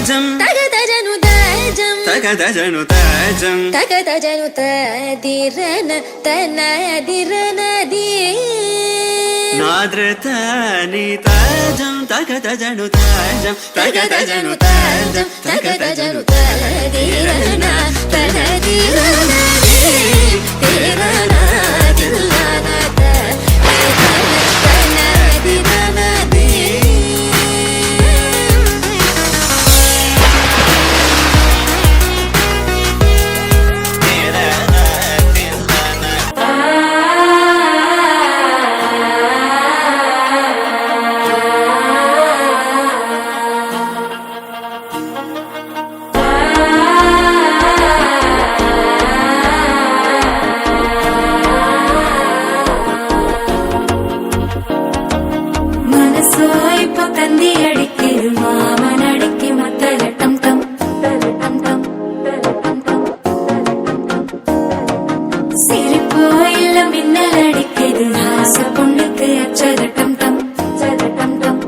తగదజను తాజం తగదజను తదిరన తనదిరనది నాద్రతని తాజం తగదజను తాజం తగదజను తాజం తగదజను తదిరన తనదిరనది తిరన తిల్లన తనదిరనది தந்தி அடிக்கிது மாமன் அடிக்கி மத்தல டம் டம் டம் டம் சிரிப்போ இல்ல மின்னல் அடிக்கிது ஆச பொண்ணுக்கு அச்சத டம் டம் டம் டம்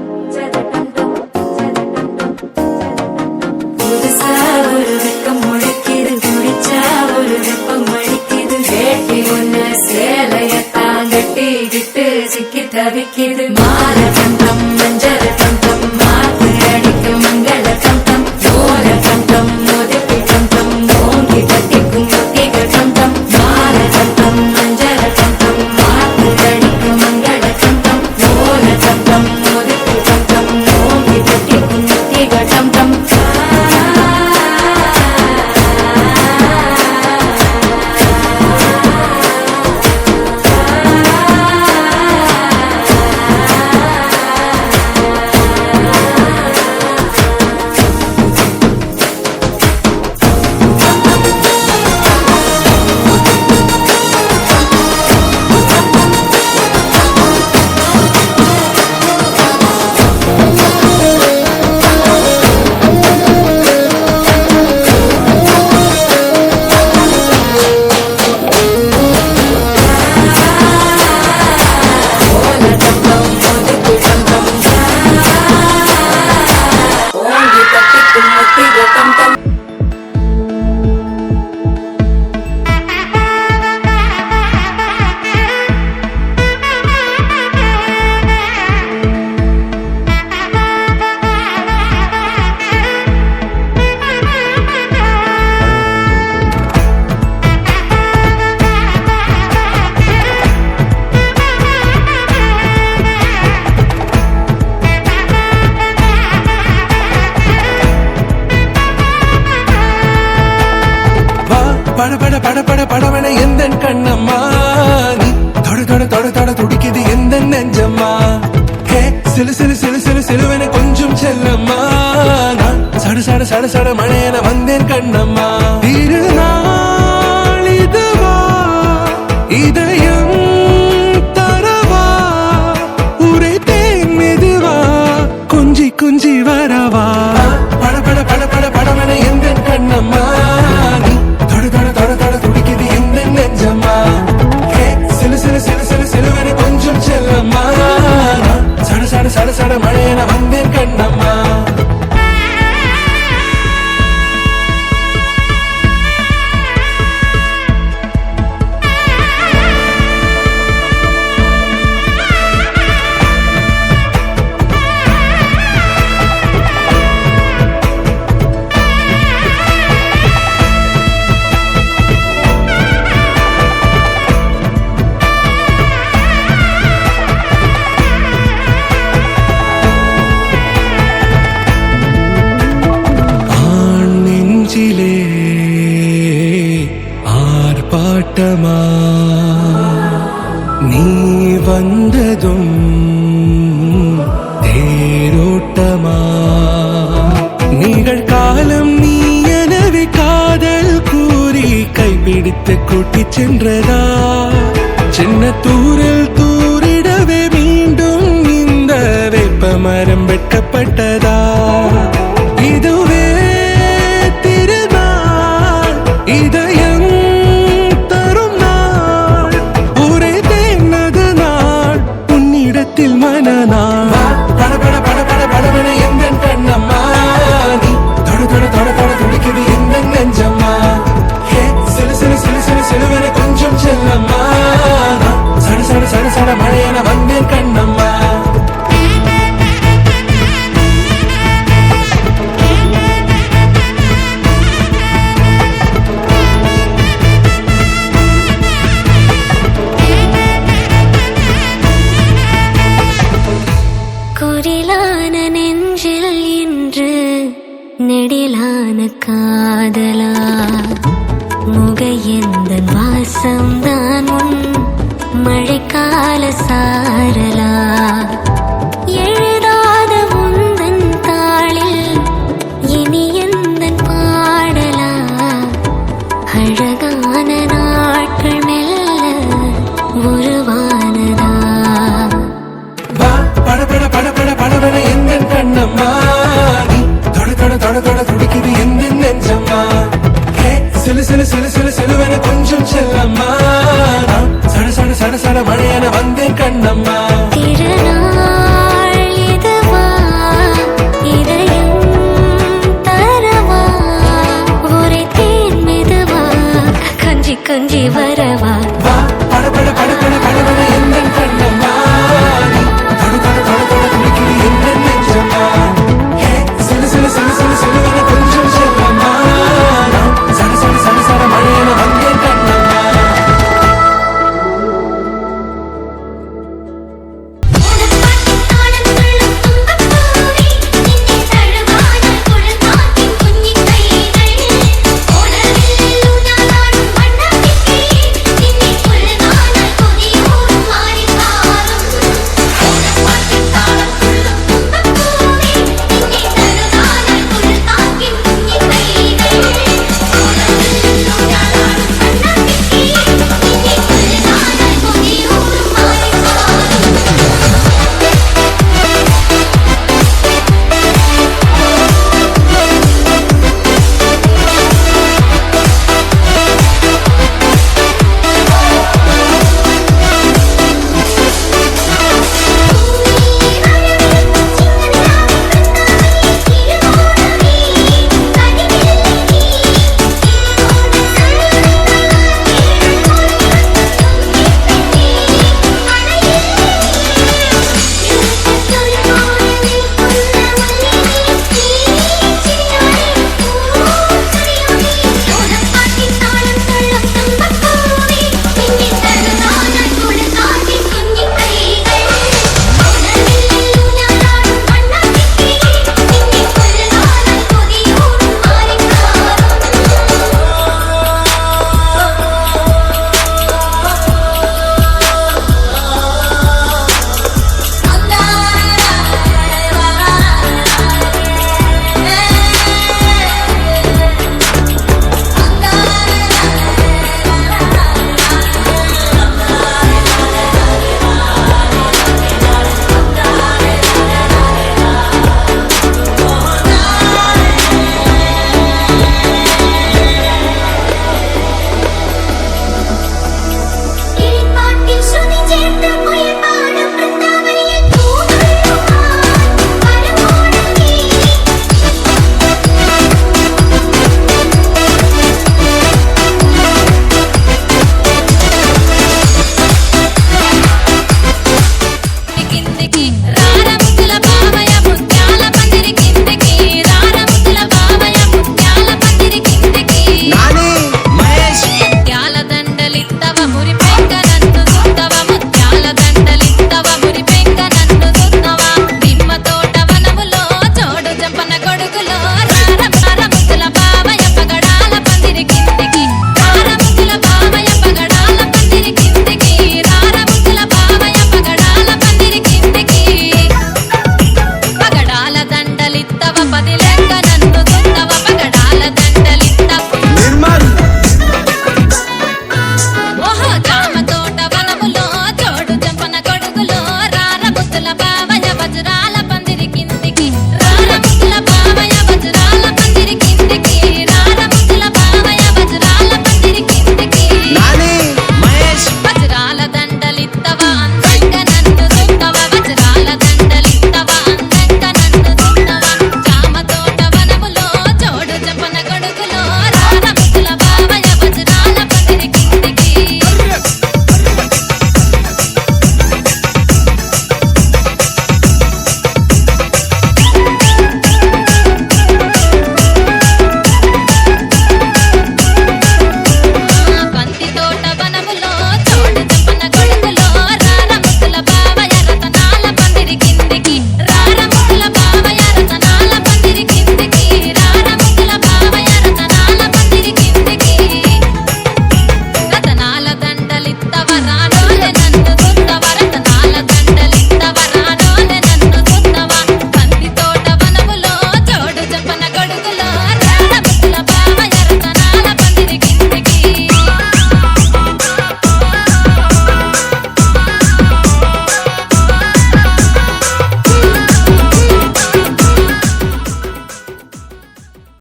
புதுசா ஒரு வெக்கம் முளைக்கிது குடிச்சா ஒரு வெப்பம் அடிக்கிது வேட்டி ஒண்ணு சேலையத்தான் கட்டிக்கிட்டு சிக்கி தவிக்கிது மால டம் டம் மஞ்சள் படவன எந்த கண்ணம்மா நீ தொட தொட தொட தொட துடிக்குது எந்த நெஞ்சம்மா ஹே சிலு சிலு சிலு சிலு சிலுவன கொஞ்சம் செல்லம்மா நான் சட சட சட சட மழையன வந்தேன் கண்ணம்மா திருநாள் இதுவா இதயம் தரவா உரைத்தேன் மெதுவா கொஞ்சி கொஞ்சி வரவா பட பட பட பட படவன எந்த கண்ணம்மா நீ தொட தொட தொட தொட துடிக்குது எந்த நெஞ்சம்மா ஹே சிலு சிலு சிலு சிலு சிலுவன கொஞ்சம் செல்லம்மா சட சட சட சட மழையன வந்தேன் கண்ணம்மா ஆர்ப்பாட்டமா நீ வந்ததும் தேரோட்டமா நிகழ்காலம் நீ எனவே காதல் கூறி கைப்பிடித்து கூட்டிச் சென்றதா சின்ன தூரல் தூரிடவே மீண்டும் இந்த வேப்ப மரம் வெட்கப்பட்டதா இதுவே திருநாள் இதயம் தரும் நாள் ஒரே தேனது நாள் உன்னிடத்தில் மனநாள் பட பட பட பட படவன எந்த கண்ணம்மா நீ தொட நெடிலான காதலா முக எந்த வாசம்தான் உன் மழைக்கால சாரலா